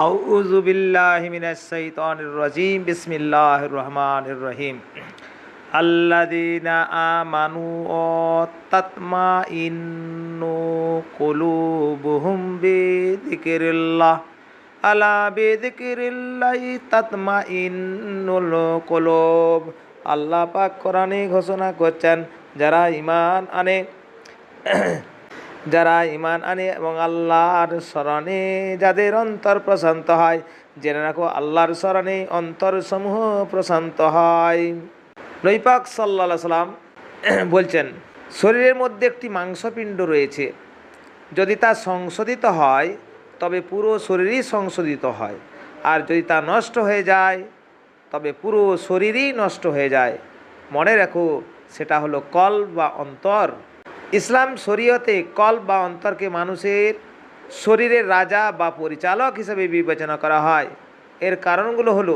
আউযু বিল্লাহি মিনাশ শাইতানির রাজিম বিসমিল্লাহির রহমানির রহিম আল্লাযীনা আমানু ওয়া তাতমাইন্নু কুলুবুহুম বিযিকরিল্লাহ আলা বিযিকরিল্লাহি তাতমাইন্নুল কুলুব। আল্লাহ পাক কোরআনে ঘোষণা করছেন, যারা ঈমান আনে এবং আল্লাহর স্মরণে যাদের অন্তর প্রশান্ত হয়, জেনে রাখো আল্লাহর স্মরণে অন্তরসমূহ প্রশান্ত হয়। নবী পাক সাল্লাল্লাহু আলাইহি সাল্লাম বলছেন, শরীরের মধ্যে একটি মাংসপিণ্ড রয়েছে, যদি তা সংশোধিত হয় তবে পুরো শরীরই সংশোধিত হয়, আর যদি তা নষ্ট হয়ে যায় তবে পুরো শরীরই নষ্ট হয়ে যায়। মনে রাখো, সেটা হলো কলব বা অন্তর। ইসলাম শরীয়তে কলব বা অন্তরকে মানুষের শরীরের রাজা বা পরিচালক হিসেবে বিবেচনা করা হয়। এর কারণগুলো হলো,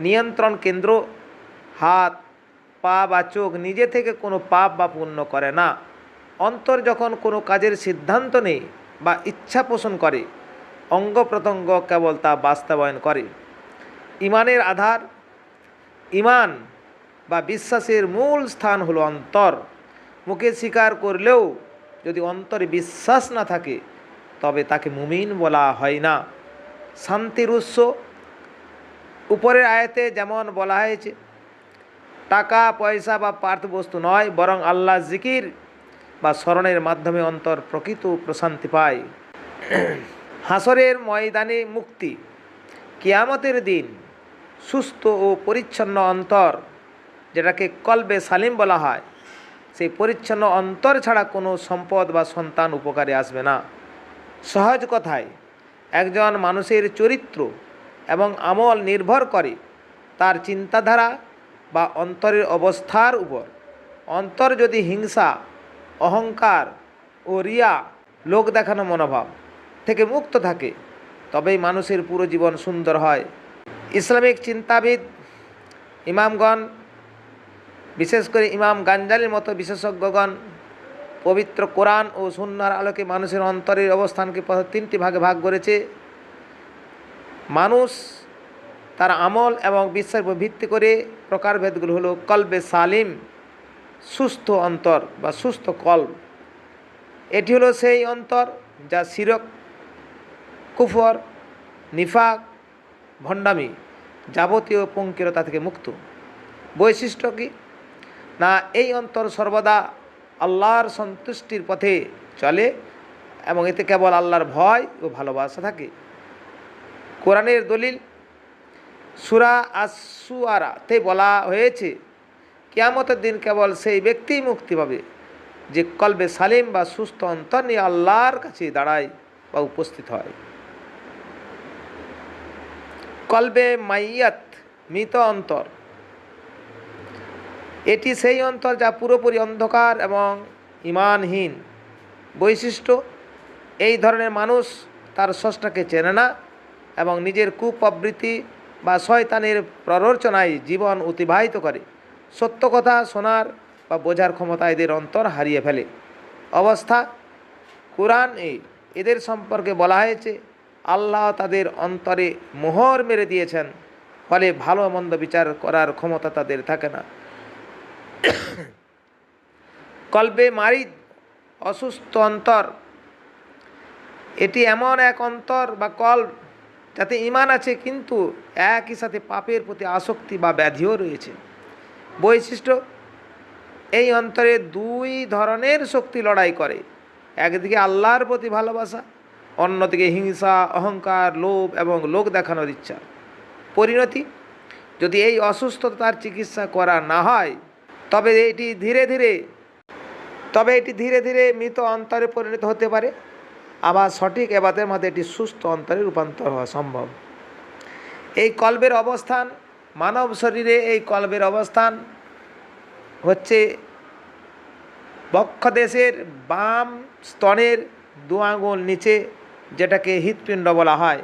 নিয়ন্ত্রণ কেন্দ্র। হাত, পা বা চোখ নিজে থেকে কোনো পাপ বা পুণ্য করে না। অন্তর যখন কোনো কাজের সিদ্ধান্ত নেয় বা ইচ্ছা পোষণ করে, অঙ্গ প্রত্যঙ্গ কেবল তা বাস্তবায়ন করে। ইমানের আধার। ইমান বা বিশ্বাসের মূল স্থান হলো অন্তর। মুখে স্বীকার করলেও যদি অন্তরে বিশ্বাস না থাকে তবে তাকে মুমিন বলা হয় না। শান্তির উৎস। উপরের আয়াতে যেমন বলা হয়েছে, টাকা পয়সা বা পার্থবস্তু নয়, বরং আল্লাহ জিকির বা স্মরণের মাধ্যমে অন্তর প্রকৃত প্রশান্তি পায়। হাসরের ময়দানে মুক্তি। কিয়ামতের দিন সুস্থ ও পরিচ্ছন্ন অন্তর, যেটাকে কলবে সালিম বলা হয়, সেই পরিচ্ছন্ন অন্তর ছাড়া কোনো সম্পদ বা সন্তান উপকারে আসবে না। সহজ কথায়, একজন মানুষের চরিত্র এবং আমল নির্ভর করে তার চিন্তাধারা বা অন্তরের অবস্থার উপর। অন্তর যদি হিংসা, অহংকার ও রিয়া, লোক দেখানো মনোভাব থেকে মুক্ত থাকে, তবেই মানুষের পুরো জীবন সুন্দর হয়। ইসলামিক চিন্তাবিদ ইমামগণ, বিশেষ করে ইমাম গানজালির মতো বিশেষজ্ঞগণ, পবিত্র কোরআন ও সুন্নাহর আলোকে মানুষের অন্তরের অবস্থানকে তিনটি ভাগে ভাগ করেছে। মানুষ তার আমল এবং বিশ্বাসের উপর ভিত্তি করে প্রকারভেদগুলো হলো কলবে সালিম, সুস্থ অন্তর বা সুস্থ কলব। এটি হলো সেই অন্তর যা শিরক, কুফর, নিফাক, ভণ্ডামি, যাবতীয় পঙ্কিলতা থেকে মুক্ত। বৈশিষ্ট্য কি না, এই অন্তর সর্বদা আল্লাহর সন্তুষ্টির পথে চলে এবং এতে কেবল আল্লাহর ভয় ও ভালোবাসা থাকে। কোরআনের দলিল, সূরা আশ-শুআরাতে বলা হয়েছে, কিয়ামতের দিন কেবল সেই ব্যক্তিই মুক্তি পাবে যে কলবে সালিম বা সুস্থ অন্তর নিয়ে আল্লাহর কাছে দাঁড়ায় বা উপস্থিত হয়। কলবে মাইয়াত, মৃত অন্তর। এটি সেই অন্তর যা পুরোপুরি অন্ধকার এবং ঈমানহীন। বৈশিষ্ট্য, এই ধরনের মানুষ তার স্রষ্টাকে চেনে না এবং নিজের কুপ্রবৃত্তি বা শয়তানের প্ররোচনায় জীবন অতিবাহিত করে। সত্য কথা শোনার বা বোঝার ক্ষমতা এদের অন্তর হারিয়ে ফেলে। অবস্থা, কোরআন এদের সম্পর্কে বলা হয়েছে, আল্লাহ তাদের অন্তরে মোহর মেরে দিয়েছেন, ফলে ভালো মন্দ বিচার করার ক্ষমতা তাদের থাকে না। কলবে মারিদ, অসুস্থ অন্তর। এটি এমন এক অন্তর বা কলব যাতে ঈমান আছে, কিন্তু একই সাথে পাপের প্রতি আসক্তি বা ব্যাধিও রয়েছে। বৈশিষ্ট্য, এই অন্তরে দুই ধরনের শক্তি লড়াই করে। একদিকে আল্লাহর প্রতি ভালোবাসা, অন্যদিকে হিংসা, অহংকার, লোভ এবং লোক দেখানোর ইচ্ছা। পরিণতি, যদি এই অসুস্থতার চিকিৎসা করা না হয় তবে এটি ধীরে ধীরে মৃত অন্তরে পরিণত হতে পারে। আবার সঠিক এবাদের মধ্যে এটি সুস্থ অন্তরে রূপান্তর হওয়া সম্ভব। এই কলবের অবস্থান, মানব শরীরে এই কলবের অবস্থান হচ্ছে বক্ষদেশের বাম স্তনের 2 আঙুল নিচে, যেটাকে হৃৎপিণ্ড বলা হয়।